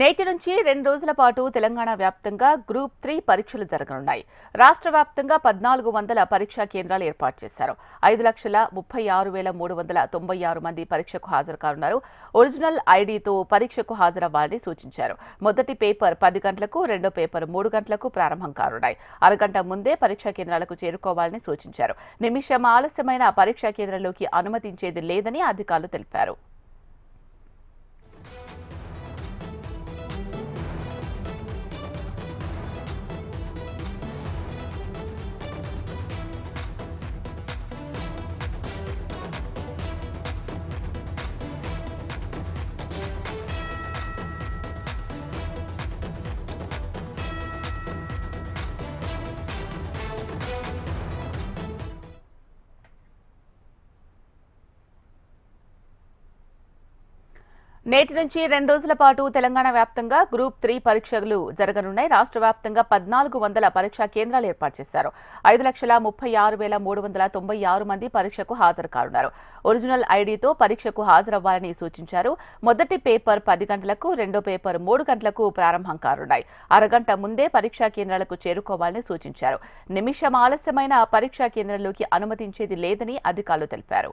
నేటి నుంచి 2 రోజుల పాటు తెలంగాణ వ్యాప్తంగా గ్రూప్ 3 పరీక్షలు జరగనున్నాయి. రాష్ట్ర వ్యాప్తంగా 1400 పరీక్షా కేంద్రాలు ఏర్పాటు చేశారు. 5,36,396 మంది పరీక్షకు హాజరు కానున్నారు. ఒరిజినల్ ఐడీతో పరీక్షకు హాజరవ్వాలని సూచించారు. మొదటి పేపర్ 10 గంటలకు, రెండో పేపర్ 3 గంటలకు ప్రారంభం కానున్నాయి. అరగంట ముందే పరీక్షా కేంద్రాలకు చేరుకోవాలని సూచించారు. నిమిషం ఆలస్యమైన పరీక్షా కేంద్రంలోకి అనుమతించేది లేదని అధికారులు తెలిపారు. నేటి నుంచి 2 రోజుల పాటు తెలంగాణ వ్యాప్తంగా గ్రూప్ 3 పరీక్షలు జరగనున్నాయి. రాష్ట్ర వ్యాప్తంగా 1400 పరీక్షా కేంద్రాలు ఏర్పాటు చేశారు. 5,36,396 మంది పరీక్షకు హాజరు కానున్నారు. ఒరిజినల్ ఐడీతో పరీక్షకు హాజరవ్వాలని సూచించారు. మొదటి పేపర్ 10 గంటలకు, రెండో పేపర్ 3 గంటలకు ప్రారంభం కానున్నాయి. అరగంట ముందే పరీక్షా కేంద్రాలకు చేరుకోవాలని సూచించారు. నిమిషం ఆలస్యమైన పరీక్షా కేంద్రంలోకి అనుమతించేది లేదని అధికారులు తెలిపారు.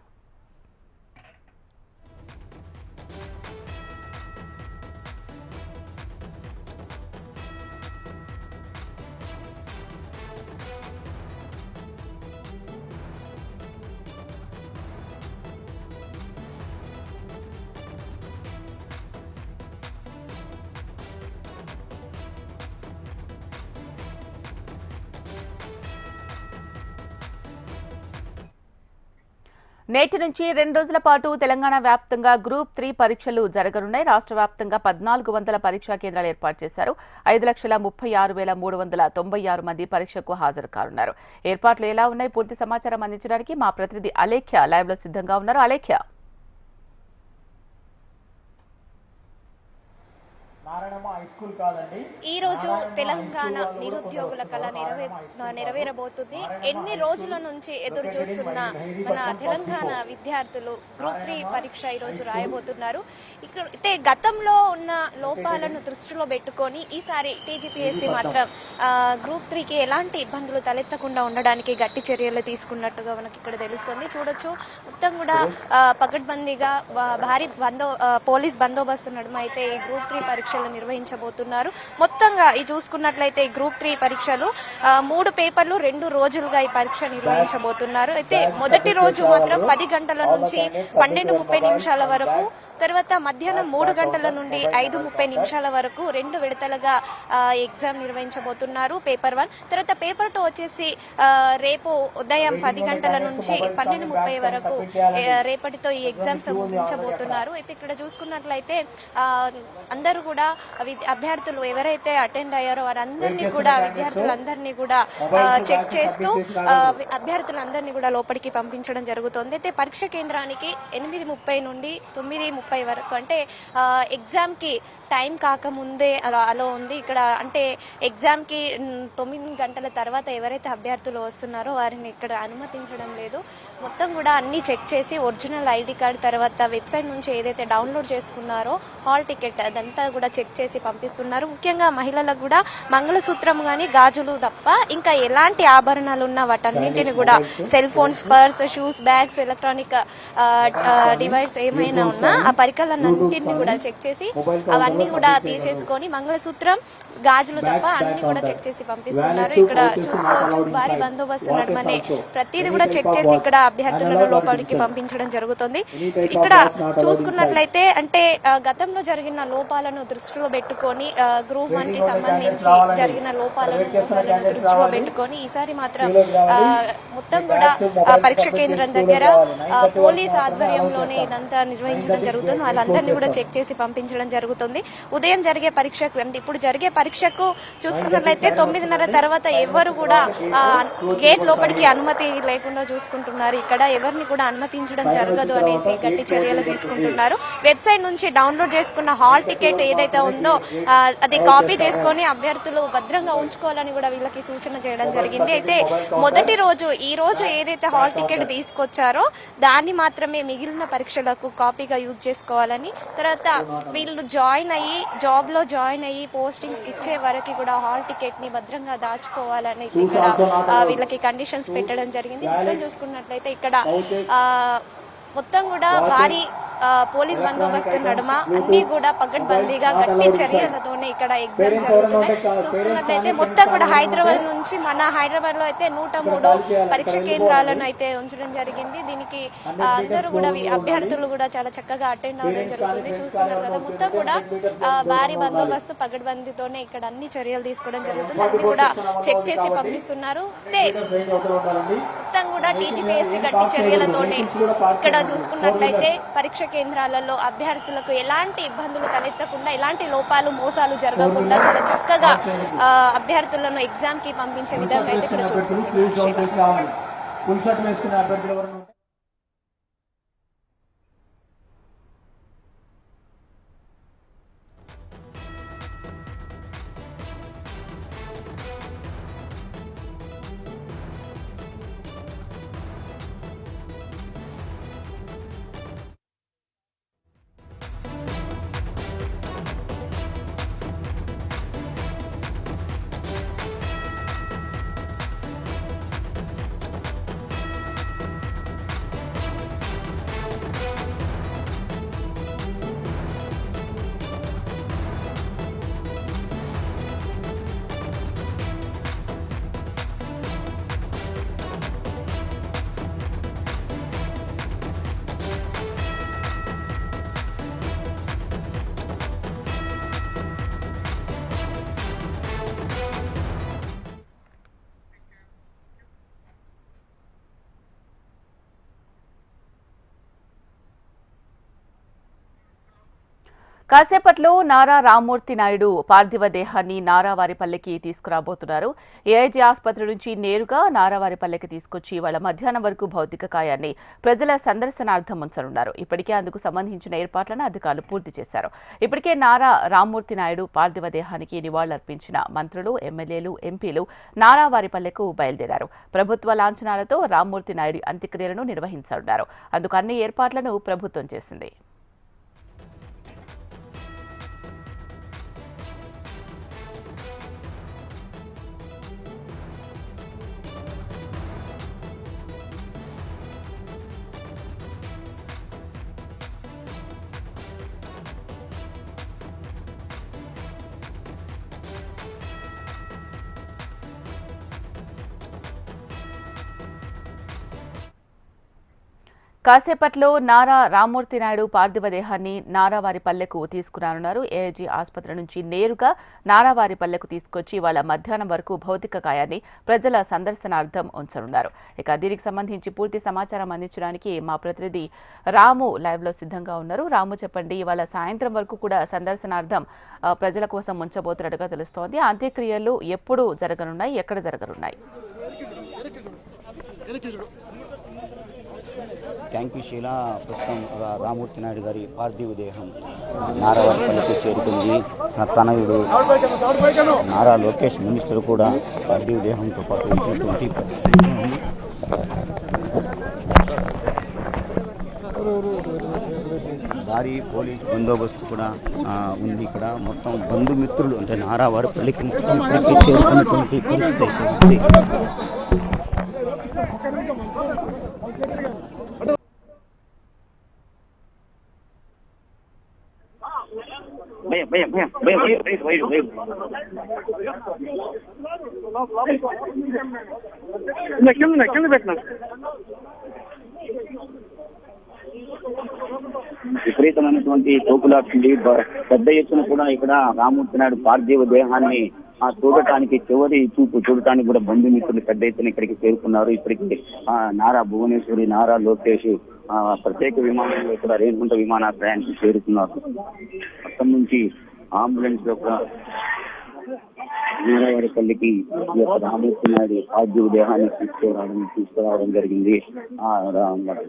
నేటి నుంచి 2 రోజుల పాటు తెలంగాణ వ్యాప్తంగా గ్రూప్ 3 పరీక్షలు జరగనున్నాయి. రాష్ట్ర వ్యాప్తంగా 1400 పరీక్షా కేంద్రాలు ఏర్పాటు చేశారు. 5,36,396 మంది పరీక్షకు హాజరు కానున్నారు. ఏర్పాట్లు ఎలా ఉన్నాయి? పూర్తి సమాచారం అందించడానికి మా ప్రతినిధి అలేఖ్య లైవ్ లో సిద్ధంగా ఉన్నారు. అలేఖ్య, ఈ రోజు తెలంగాణ నిరుద్యోగుల కళ నెరవేరబోతుంది. ఎన్ని రోజుల నుంచి ఎదురు చూస్తున్న మన తెలంగాణ విద్యార్థులు గ్రూప్ 3 పరీక్ష ఈ రోజు రాయబోతున్నారు. అయితే గతంలో ఉన్న లోపాలను దృష్టిలో పెట్టుకొని ఈసారి టీజీపీఎస్సీ మాత్రం గ్రూప్ 3కి ఎలాంటి ఇబ్బందులు తలెత్తకుండా ఉండడానికి గట్టి చర్యలు తీసుకున్నట్టుగా మనకి ఇక్కడ తెలుస్తుంది. చూడొచ్చు, మొత్తం కూడా పకడ్బందీగా భారీ పోలీస్ బందోబస్తు నడుమ అయితే ఈ గ్రూప్ 3 పరీక్షలు నిర్వహించబోతున్నారు. మొత్తంగా ఈ చూసుకున్నట్లయితే గ్రూప్ 3 పరీక్షలు 3 పేపర్లు 2 రోజులుగా ఈ పరీక్ష నిర్వహించబోతున్నారు. అయితే మొదటి రోజు మాత్రం 10 గంటల నుంచి 12:30 వరకు, తర్వాత మధ్యాహ్నం 3 గంటల నుండి 5:30 వరకు 2 విడతలుగా ఎగ్జామ్ నిర్వహించబోతున్నారు. పేపర్ 1, తర్వాత పేపర్ 2 వచ్చేసి రేపు ఉదయం 10 గంటల నుంచి 12:30 వరకు రేపటితో ఈ ఎగ్జామ్స్ ముగించబోతున్నారు. అయితే ఇక్కడ చూసుకున్నట్లయితే అందరూ కూడా అభ్యర్థులు ఎవరైతే అటెండ్ అయ్యారో వారందరినీ కూడా విద్యార్థులందరినీ కూడా చెక్ చేస్తూ అభ్యర్థులందరినీ కూడా లోపలికి పంపించడం జరుగుతుంది. అయితే పరీక్ష కేంద్రానికి 8:30 నుండి 9:30 వరకు, అంటే ఎగ్జామ్ కి టైం కాకముందే అలా ఉంది ఇక్కడ. అంటే ఎగ్జామ్ కి 9 గంటల తర్వాత ఎవరైతే అభ్యర్థులు వస్తున్నారో వారిని ఇక్కడ అనుమతించడం లేదు. మొత్తం కూడా అన్ని చెక్ చేసి ఒరిజినల్ ఐడి కార్డు, తర్వాత వెబ్సైట్ నుంచి ఏదైతే డౌన్లోడ్ చేసుకున్నారో హాల్ టికెట్, అదంతా కూడా చెక్ చేసి పంపిస్తున్నారు. ముఖ్యంగా మహిళలకు కూడా మంగళసూత్రం గానీ గాజులు తప్ప ఇంకా ఎలాంటి ఆభరణాలు ఉన్నా వాటన్నింటిని కూడా, cell phones, purse, shoes, bags, electronic device ఏమైనా ఉన్నా ఆ పరికరాలన్నింటినీ కూడా చెక్ చేసి అవన్నీ కూడా తీసేసుకొని మంగళసూత్రం, గాజులు తప్ప అన్ని కూడా చెక్ చేసి పంపిస్తున్నారు. ఇక్కడ చూసుకోవచ్చు, భారీ బందోబస్తు నడుమనే ప్రతిదీ కూడా చెక్ చేసి ఇక్కడ అభ్యర్థులను లోపలికి పంపించడం జరుగుతుంది. ఇక్కడ చూసుకున్నట్లయితే అంటే గతంలో జరిగిన లోపాలను దృష్టిలో పెట్టుకొని గ్రూప్ 1 కి సంబంధించి జరిగిన లోపాలను దృష్టిలో పెట్టుకొని ఈసారి మాత్రం మొత్తం కూడా పరీక్ష కేంద్రం దగ్గర పోలీస్ ఆధ్వర్యంలోనే ఇదంతా నిర్వహించడం జరుగుతుంది. వాళ్ళందరినీ కూడా చెక్ చేసి పంపించడం జరుగుతుంది. ఉదయం జరిగే పరీక్షకు, అంటే ఇప్పుడు జరిగే పరీక్షకు చూసుకున్నట్లయితే 9:30 తర్వాత ఎవరు కూడా గేట్ లోపలికి అనుమతి లేకుండా చూసుకుంటున్నారు. ఇక్కడ ఎవరిని కూడా అనుమతించడం జరగదు అనేసి గట్టి చర్యలు తీసుకుంటున్నారు. వెబ్సైట్ నుంచి డౌన్లోడ్ చేసుకున్న హాల్ టికెట్ ఏదైతే ఏదైతే ఉందో అది కాపీ చేసుకొని అభ్యర్థులు భద్రంగా ఉంచుకోవాలని కూడా వీళ్ళకి సూచన చేయడం జరిగింది. అయితే మొదటి రోజు ఈ రోజు ఏదైతే హాల్ టికెట్ తీసుకొచ్చారో దాన్ని మాత్రమే మిగిలిన పరీక్షలకు కాపీగా యూజ్ చేసుకోవాలని, తర్వాత వీళ్ళు జాయిన్ అయ్యి జాబ్ లో జాయిన్ అయ్యి పోస్టింగ్స్ ఇచ్చే వరకు కూడా హాల్ టికెట్ ని భద్రంగా దాచుకోవాలని ఇక్కడ వీళ్ళకి కండిషన్స్ పెట్టడం జరిగింది. మొత్తం చూసుకున్నట్లయితే ఇక్కడ మొత్తం కూడా భారీ పోలీస్ బందోబస్తు నడుమ అన్ని కూడా పకడ్బందీగా గట్టి చర్యలతోనే ఇక్కడ ఎగ్జామ్స్ జరుగుతున్నాయి. చూసుకున్నట్లయితే మొత్తం కూడా హైదరాబాద్ నుంచి మన హైదరాబాద్ లో అయితే 103 పరీక్ష కేంద్రాలను అయితే ఉంచడం జరిగింది. దీనికి అందరూ కూడా అభ్యర్థులు కూడా చాలా చక్కగా అటెండ్ అవ్వడం జరుగుతుంది. చూస్తున్నారు కదా, మొత్తం కూడా భారీ బందోబస్తు పకడ్బందీతోనే ఇక్కడ అన్ని చర్యలు తీసుకోవడం జరుగుతుంది. అన్ని కూడా చెక్ చేసి పంపిస్తున్నారు. మొత్తం కూడా టీజీపీఎస్సీ గట్టి చర్యలతోనే ఇక్కడ చూసుకున్నట్లయితే పరీక్ష కేంద్రాలలో అభ్యర్థులకు ఎలాంటి ఇబ్బందులు తలెత్తకుండా, ఎలాంటి లోపాలు మోసాలు జరగకుండా చాలా చక్కగా అభ్యర్థులను ఎగ్జామ్ కి పంపించే విధంగా అయితే ఇక్కడ చూసుకుంటున్నారు. కాసేపట్లో నారా రామ్మూర్తి నాయుడు పార్థివ దేహాన్ని నారావారిపల్లెకి తీసుకురాబోతున్నారు. ఏఐజీ ఆసుపత్రి నుంచి నేరుగా నారావారిపల్లెకి తీసుకొచ్చి వాళ్ళ మధ్యాహ్నం వరకు భౌతిక కాయాన్ని ప్రజల సందర్శనార్థం ఉంచనున్నారు. ఇప్పటికే అందుకు సంబంధించిన ఏర్పాట్లను అధికారులు పూర్తి చేశారు. ఇప్పటికే నారా రామ్మూర్తి నాయుడు పార్థివ దేహానికి నివాళులర్పించిన మంత్రులు, ఎమ్మెల్యేలు, ఎంపీలు నారావారిపల్లెకు బయలుదేరారు. ప్రభుత్వ లాంఛనాలతో రామ్మూర్తి నాయుడు అంత్యక్రియలను నిర్వహించనున్నారు. అందుకు అన్ని ఏర్పాట్లను ప్రభుత్వం చేసింది. కాసేపట్లో నారా రామ్మూర్తి నాయుడు పార్థివ దేహాన్ని నారావారిపల్లెకు తీసుకురానున్నారు. ఏఐజీ ఆసుపత్రి నుంచి నేరుగా నారావారిపల్లెకు తీసుకొచ్చి వాళ్ళ మధ్యాహ్నం వరకు భౌతిక కాయాన్ని ప్రజల సందర్శనార్థం ఉంచనున్నారు. ఇక దీనికి సంబంధించి పూర్తి సమాచారం అందించడానికి మా ప్రతినిధి రాము లైవ్ లో సిద్ధంగా ఉన్నారు. రాము, చెప్పండి, ఇవాళ సాయంత్రం వరకు కూడా సందర్శనార్థం ప్రజల కోసం ఉంచబోతున్నట్టుగా తెలుస్తోంది. అంత్యక్రియలు ఎప్పుడు జరగనున్నాయి, ఎక్కడ జరగనున్నాయి? Thank you Sheela. ప్రస్తుతం రామ్మూర్తి నాయుడు గారి పార్థివ దేహం నారావారిపల్లికి చేరుకుంది. తనయుడు నారా లోకేష్ మినిస్టర్ కూడా పార్థివ దేహంతో పాటు వచ్చినటువంటి భారీ పోలీస్ బందోబస్తు కూడా ఉంది. ఇక్కడ మొత్తం బంధుమిత్రులు అంటే నారావారిపల్లికి చేరుకున్నటువంటి పరిస్థితి. విపరీతమైనటువంటి తోపులాట్టుంది. పెద్ద ఎత్తున కూడా ఇక్కడ రామ్మూర్తి నాయుడు పార్థివ దేహాన్ని చూడటానికి, చివరి చూపు చూడటానికి కూడా బంధుమిత్రులు పెద్ద ఎత్తున ఇక్కడికి చేరుకున్నారు. ఇప్పటికీ నారా భువనేశ్వరి, నారా లోకేష్ ప్రత్యేక విమానంలో కూడా రేణుగుంట విమానాశ్రయానికి చేరుకున్నారు. అక్కడి నుంచి అంబులెన్స్ లో కూడా నారావారిపల్లికి ఈ యొక్క రామూర్తి నాయుడు పార్థివ దేహాన్ని తీసుకురావడం జరిగింది.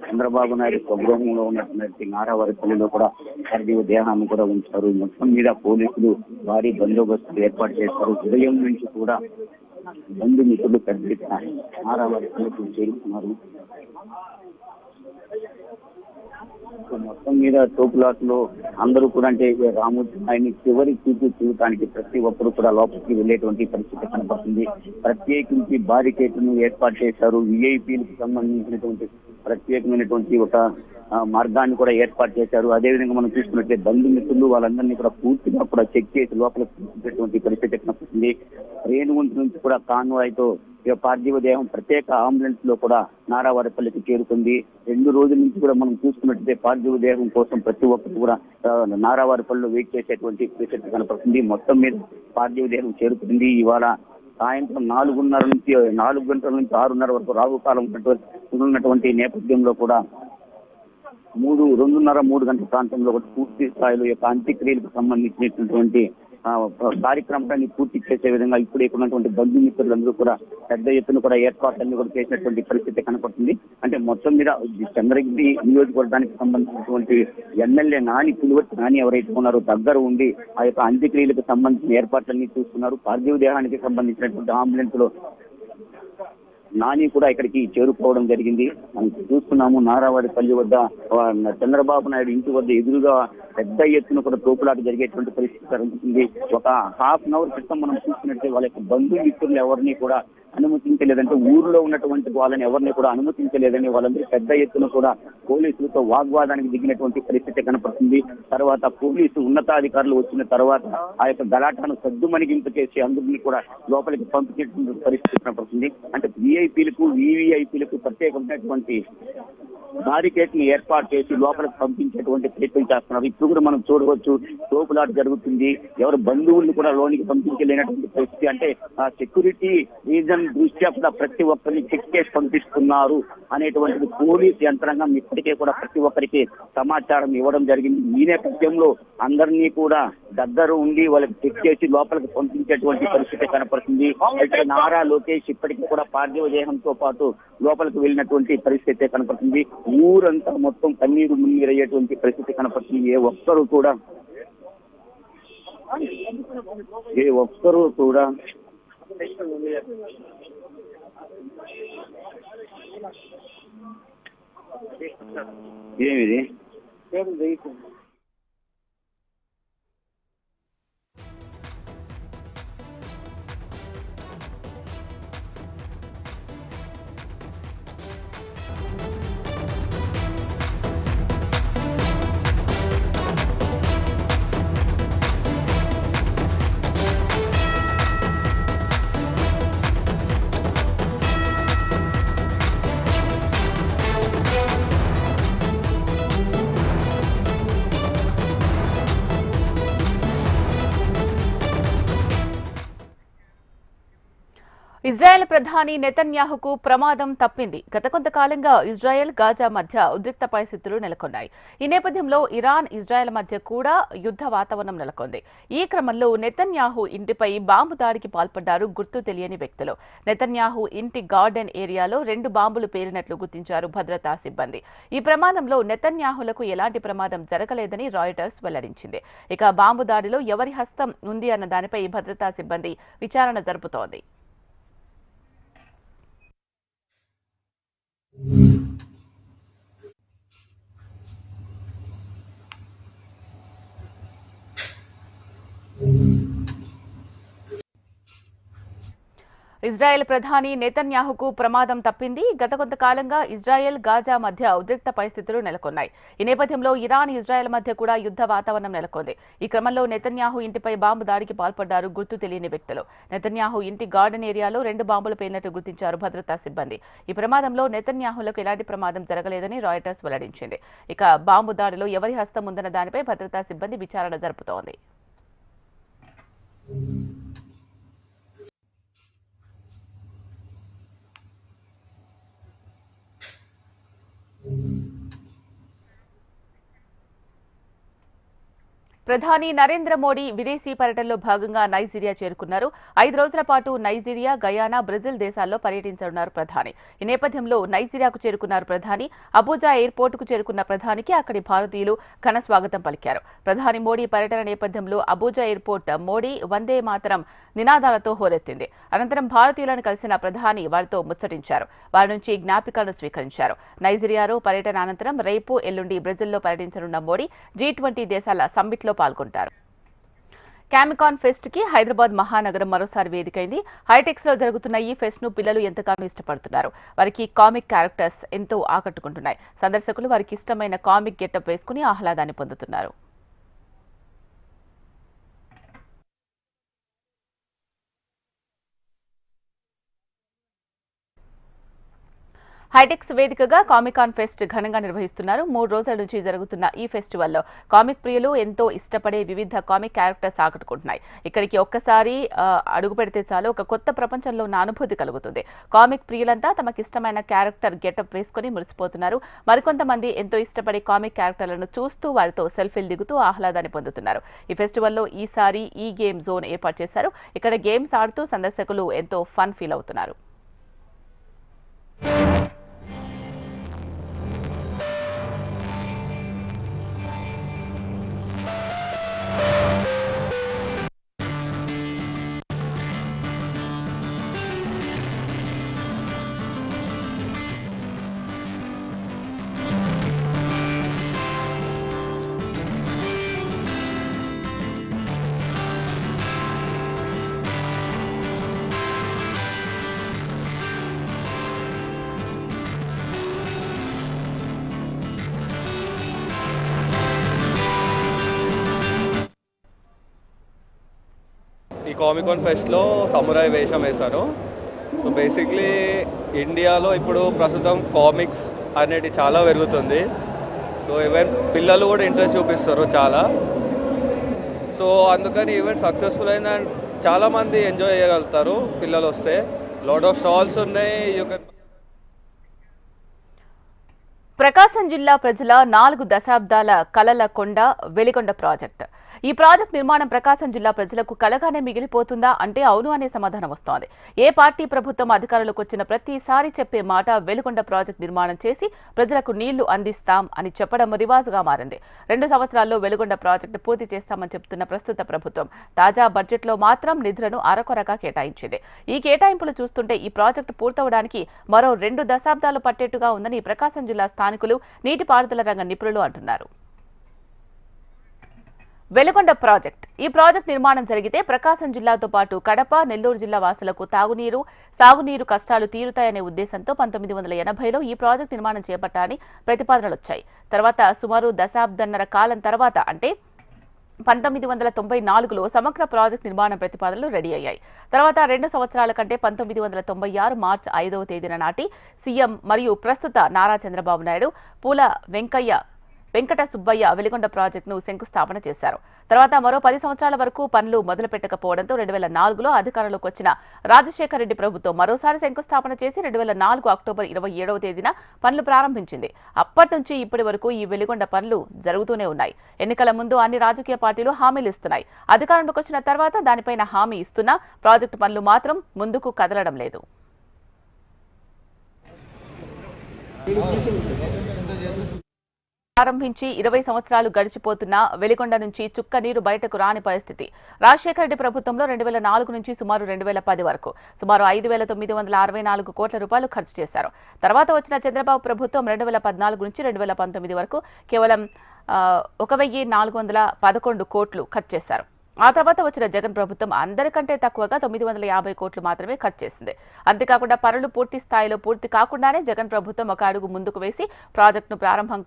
చంద్రబాబు నాయుడు స్వగృహంలో ఉన్నటువంటి నారావారిపల్లిలో కూడా పార్థివ దేహాన్ని కూడా ఉంచారు. మొత్తం మీద పోలీసులు భారీ బందోబస్తు ఏర్పాటు చేశారు. ఉదయం నుంచి కూడా బంధుమిత్రులు పెద్ద ఎత్తున నారావారిపల్లికి చేరుకున్నారు. మొత్తం మీద తోపులాట్లో అందరూ కూడా అంటే రామూర్తి నాయుడిని చివరి చూడటానికి ప్రతి ఒక్కరు కూడా లోపలికి వెళ్లేటువంటి పరిస్థితి కనపడుతుంది. ప్రత్యేకించి బారికేడ్లను ఏర్పాటు చేశారు. విఐపీలకు సంబంధించినటువంటి ప్రత్యేకమైనటువంటి ఒక మార్గాన్ని కూడా ఏర్పాటు చేశారు. అదేవిధంగా మనం చూసుకున్నట్లయితే బంధుమిత్రులు వాళ్ళందరినీ కూడా పూర్తిగా కూడా చెక్ చేసి లోపలికి తీసుకునేటువంటి పరిస్థితి కనపడుతుంది. రేణుగుంట నుంచి కూడా కాన్వాయ్తో పార్థివ దేహం ప్రత్యేక అంబులెన్స్ లో కూడా నారావారిపల్లికి చేరుకుంది. 2 రోజుల నుంచి కూడా మనం చూసుకున్నట్లయితే పార్థివ దేహం కోసం ప్రతి ఒక్కరు కూడా నారావారిపల్లిలో వెయిట్ చేసేటువంటి పరిస్థితి కనపడుతుంది. మొత్తం మీద పార్థివ దేహం చేరుకుంది. ఇవాళ సాయంత్రం 4:30 నుంచి 4 గంటల నుంచి 6:30 వరకు రాహుకాలం ఉన్నటువంటి నేపథ్యంలో కూడా 2:30-3 గంటల ప్రాంతంలో కూడా పూర్తి స్థాయిలో యొక్క అంత్యక్రియలకు సంబంధించినటువంటి కార్యక్రమాన్ని పూర్తి చేసే విధంగా ఇప్పుడు ఇక్కడ ఉన్నటువంటి బంధుమిత్రులందరూ కూడా పెద్ద ఎత్తున కూడా ఏర్పాట్లన్నీ కూడా చేసినటువంటి పరిస్థితి కనపడుతుంది. అంటే మొత్తం మీద చంద్రగిరి నియోజకవర్గానికి సంబంధించినటువంటి ఎమ్మెల్యే పులివర్తి నాని ఎవరైతే ఉన్నారో దగ్గర ఉండి ఆ యొక్క అంత్యక్రియలకు సంబంధించిన ఏర్పాట్లన్నీ చూస్తున్నారు. పార్థివ దేహానికి సంబంధించినటువంటి అంబులెన్స్ లో నాని కూడా ఇక్కడికి చేరుకోవడం జరిగింది. మనం చూస్తున్నాము నారావారిపల్లి వద్ద చంద్రబాబు నాయుడు ఇంటి వద్ద ఎదురుగా పెద్ద ఎత్తున కూడా తోపులాట జరిగేటువంటి పరిస్థితి కనిపిస్తుంది. ఒక ½ అన్ అవర్ క్రితం మనం చూసుకున్నట్లయితే వాళ్ళ యొక్క బంధుమిత్రులు ఎవరిని కూడా అనుమతించలేదంటే ఊర్లో ఉన్నటువంటి వాళ్ళని ఎవరిని కూడా అనుమతించలేదని వాళ్ళందరూ పెద్ద ఎత్తున కూడా పోలీసులతో వాగ్వాదానికి దిగినటువంటి పరిస్థితి కనపడుతుంది. తర్వాత పోలీసు ఉన్నతాధికారులు వచ్చిన తర్వాత ఆ యొక్క గలాటాను సద్దుమణిగింపు చేసి అందరినీ కూడా లోపలికి పంపించేటువంటి పరిస్థితి కనపడుతుంది. అంటే విఐపీలకు వివిఐపీలకు ప్రత్యేకమైనటువంటి బారికేడ్ ని ఏర్పాటు చేసి లోపలికి పంపించేటువంటి ప్రయత్నం చేస్తున్నారు. ఇప్పుడు కూడా మనం చూడవచ్చు తోపులాట జరుగుతుంది. ఎవరు బంధువులను కూడా లోనికి పంపించలేనటువంటి పరిస్థితి. అంటే ఆ సెక్యూరిటీ రీజన్ దృష్ట్యా కూడా ప్రతి ఒక్కరిని చెక్ చేసి పంపిస్తున్నారు అనేటువంటిది పోలీస్ యంత్రాంగం ఇప్పటికే కూడా ప్రతి ఒక్కరికి సమాచారం ఇవ్వడం జరిగింది. ఈ నేపథ్యంలో అందరినీ కూడా దగ్గర ఉండి వాళ్ళకి చెక్ చేసి లోపలికి పంపించేటువంటి పరిస్థితి కనపడుతుంది. అయితే నారా లోకేష్ ఇప్పటికీ కూడా పార్థివ దేహంతో పాటు లోపలికి వెళ్ళినటువంటి పరిస్థితి కనపడుతుంది. ఊరంతా మొత్తం కన్నీరు మున్నీరయ్యేటువంటి పరిస్థితి కనపడుతుంది. ఏ ఒక్కరు కూడా ఏమిది ఇజ్రాయెల్ ప్రధాని నెతన్యాహుకు ప్రమాదం తప్పింది. గత కొంతకాలంగా ఇజ్రాయెల్ గాజా మధ్య ఉద్రిక్త పరిస్థితులు నెలకొన్నాయి. ఈ నేపథ్యంలో ఇరాన్ ఇజ్రాయెల్ మధ్య కూడా యుద్ధ వాతావరణం నెలకొంది. ఈ క్రమంలో నెతన్యాహు ఇంటిపై బాంబు దాడికి పాల్పడ్డారు గుర్తు తెలియని వ్యక్తులు. నెతన్యాహు ఇంటి గార్డెన్ ఏరియాలో 2 బాంబులు పేలినట్లు గుర్తించారు భద్రతా సిబ్బంది. ఈ ప్రమాదంలో నెతన్యాహులకు ఎలాంటి ప్రమాదం జరగలేదని రాయిటర్స్ వెల్లడించింది. ఇక బాంబు దాడిలో ఎవరి హస్తం ఉంది అన్న దానిపై భద్రతా సిబ్బంది విచారణ జరుపుతోంది. ఇజ్రాయెల్ ప్రధాని నెతన్యాహుకు ప్రమాదం తప్పింది. గత కొంతకాలంగా ఇజ్రాయెల్ గాజా మధ్య ఉద్రిక్త పరిస్థితులు నెలకొన్నాయి. ఈ నేపథ్యంలో ఇరాన్ ఇజ్రాయెల్ మధ్య కూడా యుద్ధ వాతావరణం నెలకొంది. ఈ క్రమంలో నెతన్యాహు ఇంటిపై బాంబు దాడికి పాల్పడ్డారు గుర్తు తెలియని వ్యక్తులు. నెతన్యాహు ఇంటి గార్డెన్ ఏరియాలో 2 బాంబులు పేలినట్టు గుర్తించారు భద్రతా సిబ్బంది. ఈ ప్రమాదంలో నెతన్యాహులకు ఎలాంటి ప్రమాదం జరగలేదని రాయిటర్స్ వెల్లడించింది. ఇక బాంబు దాడిలో ఎవరి హస్తం ఉందన్న దానిపై భద్రతా సిబ్బంది విచారణ జరుపుతోంది. ప్రధాని నరేంద్ర మోడీ విదేశీ పర్యటనలో భాగంగా నైజీరియా చేరుకున్నారు. 5 రోజుల పాటు నైజీరియా, గయానా, బ్రెజిల్ దేశాల్లో పర్యటించనున్నారు ప్రధాని. ఈ నేపథ్యంలో నైజీరియాకు చేరుకున్నారు ప్రధాని. అబూజా ఎయిర్పోర్టుకు చేరుకున్న ప్రధానికి అక్కడి భారతీయులు ఘన స్వాగతం పలికారు. ప్రధాని మోడీ పర్యటన నేపథ్యంలో అబూజా ఎయిర్పోర్ట్ మోడీ వందే మాతరం నినాదాలతో హోరెత్తింది. అనంతరం భారతీయులను కలిసిన ప్రధాని వారితో ముచ్చటించారు. వారి నుంచి జ్ఞాపికలను స్వీకరించారు. నైజీరియాలో పర్యటన అనంతరం రేపు, ఎల్లుండి బ్రెజిల్లో పర్యటించనున్న మోడీ G20 దేశాల సమ్మిట్లో పాల్గొంటారు. కామికాన్ ఫెస్ట్ కి హైదరాబాద్ మహానగరం మరోసారి వేదికైంది. హైటెక్స్ లో జరుగుతున్న ఈ ఫెస్ట్ ను పిల్లలు ఎంతగానో ఇష్టపడుతున్నారు. వారికి కామిక్ క్యారెక్టర్స్ ఎంతో ఆకట్టుకుంటున్నాయి. సందర్శకులు వారికి ఇష్టమైన కామిక్ గెటప్ వేసుకుని ఆహ్లాదాన్ని పొందుతున్నారు. హైటెక్స్ వేదికగా కామికాన్ ఫెస్ట్ ఘనంగా నిర్వహిస్తున్నారు. 3 రోజుల నుంచి జరుగుతున్న ఈ ఫెస్టివల్లో కామిక్ ప్రియులు ఎంతో ఇష్టపడే వివిధ కామిక్ క్యారెక్టర్స్ ఆకట్టుకుంటున్నాయి. ఇక్కడికి ఒక్కసారి అడుగు పెడితే చాలు ఒక కొత్త ప్రపంచంలో ఉన్న అనుభూతి కలుగుతుంది. కామిక్ ప్రియులంతా తమకిష్టమైన క్యారెక్టర్ గెటప్ వేసుకుని మురిసిపోతున్నారు. మరికొంతమంది ఎంతో ఇష్టపడే కామిక్ క్యారెక్టర్లను చూస్తూ వారితో సెల్ఫీలు దిగుతూ ఆహ్లాదాన్ని పొందుతున్నారు. ఈ ఫెస్టివల్లో ఈసారి ఈ గేమ్ జోన్ ఏర్పాటు చేశారు. ఇక్కడ గేమ్స్ ఆడుతూ సందర్శకులు ఎంతో ఫన్ ఫీల్ అవుతున్నారు. ఈ కామికాన్ ఫెస్ట్లో సమురాయ్ వేషం వేశాను. సో బేసిక్లీ ఇండియాలో ఇప్పుడు ప్రస్తుతం కామిక్స్ అనేది చాలా పెరుగుతుంది. సో ఈవెన్ పిల్లలు కూడా ఇంట్రెస్ట్ చూపిస్తారు చాలా. సో అందుకని ఈవెంట్ సక్సెస్ఫుల్ అయింది అండ్ చాలామంది ఎంజాయ్ చేయగలుగుతారు పిల్లలు వస్తే. లాట్ ఆఫ్ స్టాల్స్ ఉన్నాయి. యూ కెన్ ప్రకాశం జిల్లా ప్రజల 4 దశాబ్దాల కలల కొండ వెలిగొండ ప్రాజెక్ట్. ఈ ప్రాజెక్ట్ నిర్మాణం ప్రకాశం జిల్లా ప్రజలకు కలగానే మిగిలిపోతుందా అంటే అవును అనే సమాధానం వస్తోంది. ఏ పార్టీ ప్రభుత్వం అధికారంలోకి వచ్చిన ప్రతిసారి చెప్పే మాట వెలిగొండ ప్రాజెక్ట్ నిర్మాణం చేసి ప్రజలకు నీళ్లు అందిస్తాం అని చెప్పడం రివాజుగా మారింది. 2 సంవత్సరాల్లో వెలిగొండ ప్రాజెక్టు పూర్తి చేస్తామని చెబుతున్న ప్రస్తుత ప్రభుత్వం తాజా బడ్జెట్లో మాత్రం నిధులను అరకొరగా కేటాయించింది. ఈ కేటాయింపులు చూస్తుంటే ఈ ప్రాజెక్టు పూర్తవడానికి మరో 2 దశాబ్దాలు పట్టేట్టుగా ఉందని ప్రకాశం జిల్లా స్థానికులు, నీటిపారుదల రంగ నిపుణులు అంటున్నారు. వెలిగొండ ప్రాజెక్ట్. ఈ ప్రాజెక్ట్ నిర్మాణం జరిగితే ప్రకాశం జిల్లాతో పాటు కడప, నెల్లూరు జిల్లా వాసులకు తాగునీరు, సాగునీరు కష్టాలు తీరుతాయనే ఉద్దేశంతో 1980లో ఈ ప్రాజెక్ట్ నిర్మాణం చేపట్టాలని ప్రతిపాదనలు వచ్చాయి. తర్వాత సుమారు దశాబ్దన్నర కాలం తర్వాత అంటే 1994లో సమగ్ర ప్రాజెక్ట్ నిర్మాణ ప్రతిపాదనలు రెడీ అయ్యాయి. తర్వాత 2 సంవత్సరాల కంటే 1996 మార్చి 5వ తేదీన నాటి సీఎం మరియు ప్రస్తుత నారా చంద్రబాబు నాయుడు, పూల వెంకట సుబ్బయ్య వెలిగొండ ప్రాజెక్టును శంకుస్థాపన చేశారు. తర్వాత మరో 10 సంవత్సరాల వరకు పనులు మొదలుపెట్టకపోవడంతో 2004లో అధికారంలోకి వచ్చిన రాజశేఖర రెడ్డి ప్రభుత్వం మరోసారి శంకుస్థాపన చేసి 2004 అక్టోబర్ 27వ తేదీన పనులు ప్రారంభించింది. అప్పటి నుంచి ఇప్పటి వరకు ఈ వెలిగొండ పనులు జరుగుతూనే ఉన్నాయి. ఎన్నికల ముందు అన్ని రాజకీయ పార్టీలు హామీలు ఇస్తున్నాయి. అధికారంలోకి వచ్చిన తర్వాత దానిపైన హామీ ఇస్తున్నా ప్రాజెక్టు పనులు మాత్రం ముందుకు కదలడం లేదు. ప్రారంభించి 20 సంవత్సరాలు గడిచిపోతున్నా వెలిగొండ నుంచి చుక్క నీరు బయటకు రాని పరిస్థితి. రాజశేఖర రెడ్డి ప్రభుత్వంలో 2004 నుంచి సుమారు 2010 వరకు సుమారు 5,964 కోట్ల రూపాయలు ఖర్చు చేశారు. తర్వాత వచ్చిన చంద్రబాబు ప్రభుత్వం 2014 నుంచి 2019 వరకు కేవలం 1,411 కోట్లు ఖర్చు చేశారు. ఆ తర్వాత వచ్చిన జగన్ ప్రభుత్వం అందరికంటే తక్కువగా 950 కోట్లు మాత్రమే ఖర్చు చేసింది. అంతేకాకుండా పనులు పూర్తి స్థాయిలో పూర్తి కాకుండానే జగన్ ప్రభుత్వం ఒక అడుగు ముందుకు వేసి ప్రాజెక్టును ప్రారంభం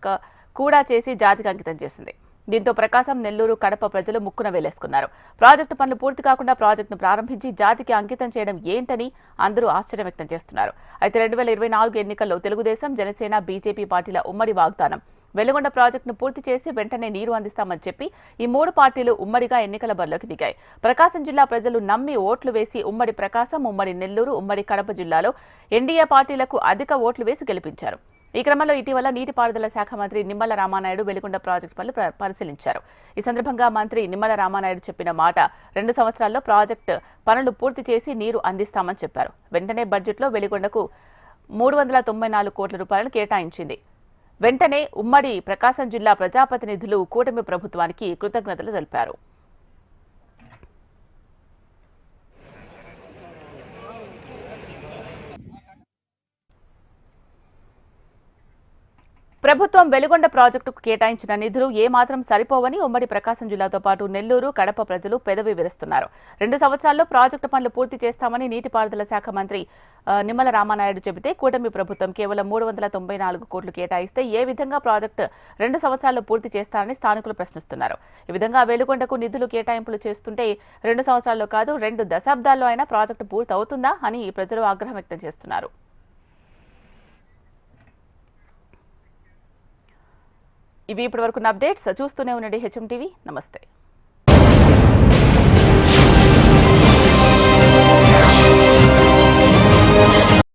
కూడా చేసి జాతికి అంకితం చేసింది. దీంతో ప్రకాశం, నెల్లూరు, కడప ప్రజలు ముక్కున వేలేసుకున్నారు. ప్రాజెక్టు పనులు పూర్తి కాకుండా ప్రాజెక్టును ప్రారంభించి జాతికి అంకితం చేయడం ఏంటని అందరూ ఆశ్చర్యం వ్యక్తం చేస్తున్నారు. అయితే 2024 ఎన్నికల్లో తెలుగుదేశం, జనసేన, బీజేపీ పార్టీల ఉమ్మడి వాగ్దానం వెలిగొండ ప్రాజెక్టును పూర్తి చేసి వెంటనే నీరు అందిస్తామని చెప్పి ఈ 3 పార్టీలు ఉమ్మడిగా ఎన్నికల బరిలోకి దిగాయి. ప్రకాశం జిల్లా ప్రజలు నమ్మి ఓట్లు వేసి ఉమ్మడి ప్రకాశం, ఉమ్మడి నెల్లూరు, ఉమ్మడి కడప జిల్లాలో ఎన్డీఏ పార్టీలకు అధిక ఓట్లు వేసి గెలిపించారు. ఈ క్రమంలో ఇటీవల నీటిపారుదల శాఖ మంత్రి నిమ్మల రామానాయుడు వెలిగొండ ప్రాజెక్టు పనులు పరిశీలించారు. ఈ సందర్భంగా మంత్రి నిమ్మల రామానాయుడు చెప్పిన మాట 2 సంవత్సరాల్లో ప్రాజెక్టు పనులు పూర్తి చేసి నీరు అందిస్తామని చెప్పారు. వెంటనే బడ్జెట్లో వెలిగొండకు 394 కోట్ల రూపాయలను కేటాయించింది. వెంటనే ఉమ్మడి ప్రకాశం జిల్లా ప్రజాప్రతినిధులు కూటమి ప్రభుత్వానికి కృతజ్ఞతలు తెలిపారు. ప్రభుత్వం వెలిగొండ ప్రాజెక్టుకు కేటాయించిన నిధులు ఏమాత్రం సరిపోవని ఉమ్మడి ప్రకాశం జిల్లాతో పాటు నెల్లూరు, కడప ప్రజలు పెదవి విరుస్తున్నారు. 2 సంవత్సరాల్లో ప్రాజెక్టు పనులు పూర్తి చేస్తామని నీటిపారుదల శాఖ మంత్రి నిమ్మల రామానాయుడు చెబితే కూటమి ప్రభుత్వం కేవలం 394 కోట్లు కేటాయిస్తే ఏ విధంగా ప్రాజెక్టు 2 సంవత్సరాల్లో పూర్తి చేస్తారని స్థానికులు ప్రశ్నిస్తున్నారు. ఈ విధంగా వెలిగొండకు నిధులు కేటాయింపులు చేస్తుంటే 2 సంవత్సరాల్లో కాదు 2 దశాబ్దాల్లో అయినా ప్రాజెక్టు పూర్తి అవుతుందా అని ప్రజలు ఆగ్రహం వ్యక్తం చేస్తున్నారు. ఇవి ఇప్పటివరకున్న అప్డేట్స్. చూస్తూనే ఉండండి హెచ్ఎం టీవీ. నమస్తే.